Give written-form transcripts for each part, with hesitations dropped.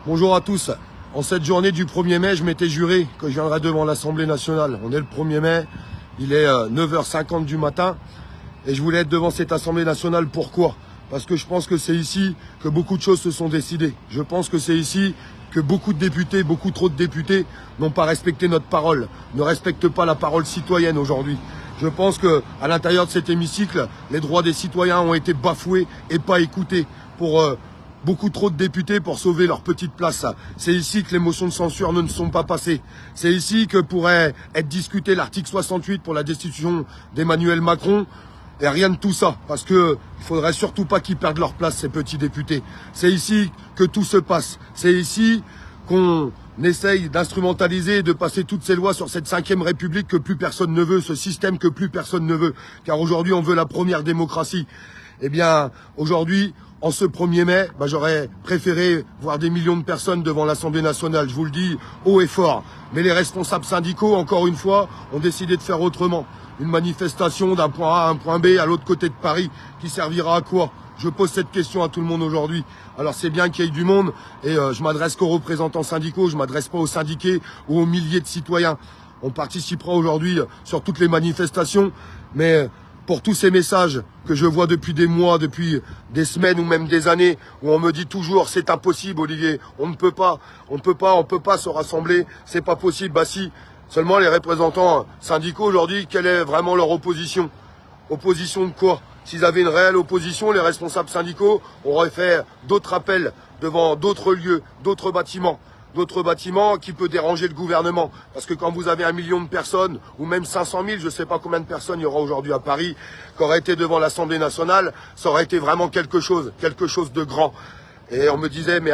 Bonjour à tous. En cette journée du 1er mai, je m'étais juré que je viendrais devant l'Assemblée nationale. On est le 1er mai, il est 9h50 du matin et je voulais être devant cette Assemblée nationale. Pourquoi? Parce que je pense que c'est ici que beaucoup de choses se sont décidées. Je pense que c'est ici que beaucoup de députés, beaucoup trop de députés n'ont pas respecté notre parole, ne respectent pas la parole citoyenne aujourd'hui. Je pense que à l'intérieur de cet hémicycle, les droits des citoyens ont été bafoués et pas écoutés pour beaucoup trop de députés pour sauver leur petite place. C'est ici que les motions de censure ne sont pas passées. C'est ici que pourrait être discuté l'article 68 pour la destitution d'Emmanuel Macron. Et rien de tout ça, parce que il faudrait surtout pas qu'ils perdent leur place, ces petits députés. C'est ici que tout se passe. C'est ici qu'on essaye d'instrumentaliser et de passer toutes ces lois sur cette 5e République que plus personne ne veut, ce système que plus personne ne veut. Car aujourd'hui, on veut la première démocratie. Eh bien, aujourd'hui, en ce 1er mai, j'aurais préféré voir des millions de personnes devant l'Assemblée nationale. Je vous le dis haut et fort. Mais les responsables syndicaux, encore une fois, ont décidé de faire autrement. Une manifestation d'un point A à un point B à l'autre côté de Paris qui servira à quoi? Je pose cette question à tout le monde aujourd'hui. Alors c'est bien qu'il y ait du monde et je m'adresse qu'aux représentants syndicaux, je m'adresse pas aux syndiqués ou aux milliers de citoyens. On participera aujourd'hui sur toutes les manifestations, mais pour tous ces messages que je vois depuis des mois, depuis des semaines ou même des années, où on me dit toujours c'est impossible Olivier, on ne peut pas, on peut pas se rassembler, c'est pas possible. Bah si, seulement les représentants syndicaux aujourd'hui, quelle est vraiment leur opposition? Opposition de quoi? S'ils avaient une réelle opposition, les responsables syndicaux auraient fait d'autres appels devant d'autres lieux, d'autres bâtiments qui peut déranger le gouvernement. Parce que quand vous avez 1 million de personnes, ou même 500 000, je ne sais pas combien de personnes il y aura aujourd'hui à Paris, qui auraient été devant l'Assemblée nationale, ça aurait été vraiment quelque chose de grand. Et on me disait, mais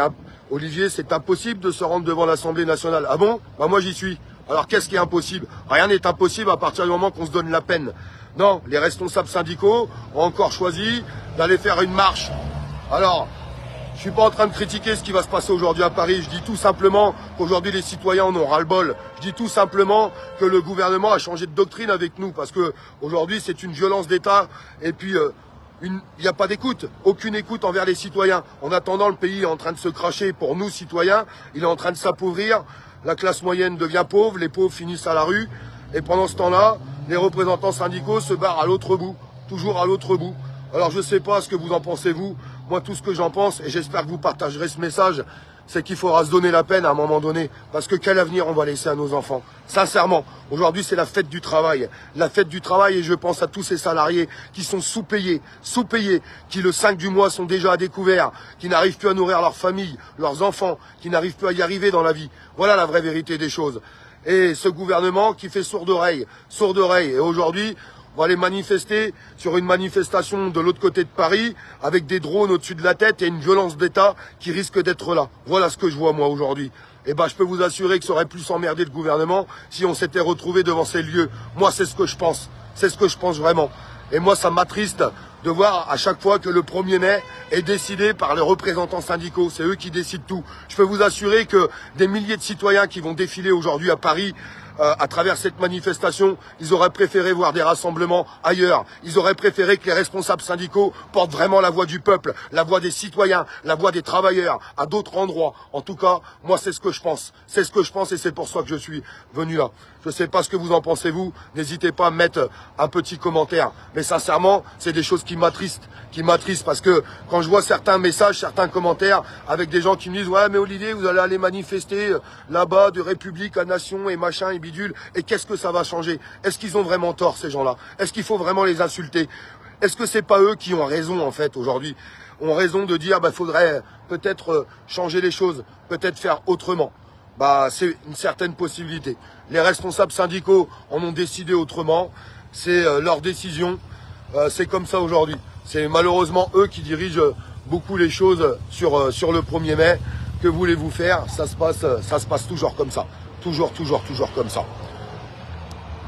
Olivier, c'est impossible de se rendre devant l'Assemblée nationale. Ah bon? Bah moi j'y suis. Alors qu'est-ce qui est impossible? Rien n'est impossible à partir du moment qu'on se donne la peine. Non, les responsables syndicaux ont encore choisi d'aller faire une marche. Alors, je suis pas en train de critiquer ce qui va se passer aujourd'hui à Paris. Je dis tout simplement qu'aujourd'hui les citoyens en ont ras-le-bol. Je dis tout simplement que le gouvernement a changé de doctrine avec nous parce que aujourd'hui c'est une violence d'État et puis il n'y a pas d'écoute, aucune écoute envers les citoyens. En attendant, le pays est en train de se cracher pour nous citoyens. Il est en train de s'appauvrir. La classe moyenne devient pauvre, les pauvres finissent à la rue. Et pendant ce temps-là, les représentants syndicaux se barrent à l'autre bout, toujours à l'autre bout. Alors je ne sais pas ce que vous en pensez vous. Moi tout ce que j'en pense, et j'espère que vous partagerez ce message, c'est qu'il faudra se donner la peine à un moment donné. Parce que quel avenir on va laisser à nos enfants? Sincèrement, aujourd'hui c'est la fête du travail. La fête du travail et je pense à tous ces salariés qui sont sous-payés, qui le 5 du mois sont déjà à découvert, qui n'arrivent plus à nourrir leur famille, leurs enfants, qui n'arrivent plus à y arriver dans la vie. Voilà la vraie vérité des choses. Et ce gouvernement qui fait sourde oreille. Et aujourd'hui, on va aller manifester sur une manifestation de l'autre côté de Paris avec des drones au-dessus de la tête et une violence d'État qui risque d'être là. Voilà ce que je vois moi aujourd'hui. Et je peux vous assurer que ça aurait plus emmerdé le gouvernement si on s'était retrouvé devant ces lieux. Moi, c'est ce que je pense. C'est ce que je pense vraiment. Et moi, ça m'attriste de voir à chaque fois que le 1er mai est décidé par les représentants syndicaux. C'est eux qui décident tout. Je peux vous assurer que des milliers de citoyens qui vont défiler aujourd'hui à Paris à travers cette manifestation, ils auraient préféré voir des rassemblements ailleurs. Ils auraient préféré que les responsables syndicaux portent vraiment la voix du peuple, la voix des citoyens, la voix des travailleurs, à d'autres endroits. En tout cas, moi, c'est ce que je pense. C'est ce que je pense et c'est pour ça que je suis venu là. Je ne sais pas ce que vous en pensez, vous. N'hésitez pas à mettre un petit commentaire. Mais sincèrement, c'est des choses qui m'attristent parce que quand je vois certains messages, certains commentaires avec des gens qui me disent « Ouais, mais Olivier, vous allez aller manifester là-bas de République à Nation et machin et bidule. Et qu'est-ce que ça va changer? Est-ce qu'ils ont vraiment tort, ces gens-là? Est-ce qu'il faut vraiment les insulter? Est-ce que c'est pas eux qui ont raison, en fait, aujourd'hui? Ont raison de dire faudrait peut-être changer les choses, peut-être faire autrement. C'est une certaine possibilité. Les responsables syndicaux en ont décidé autrement. C'est leur décision. C'est comme ça aujourd'hui. C'est malheureusement eux qui dirigent beaucoup les choses sur le 1er mai. Que voulez-vous faire? Ça se passe toujours comme ça. Toujours comme ça.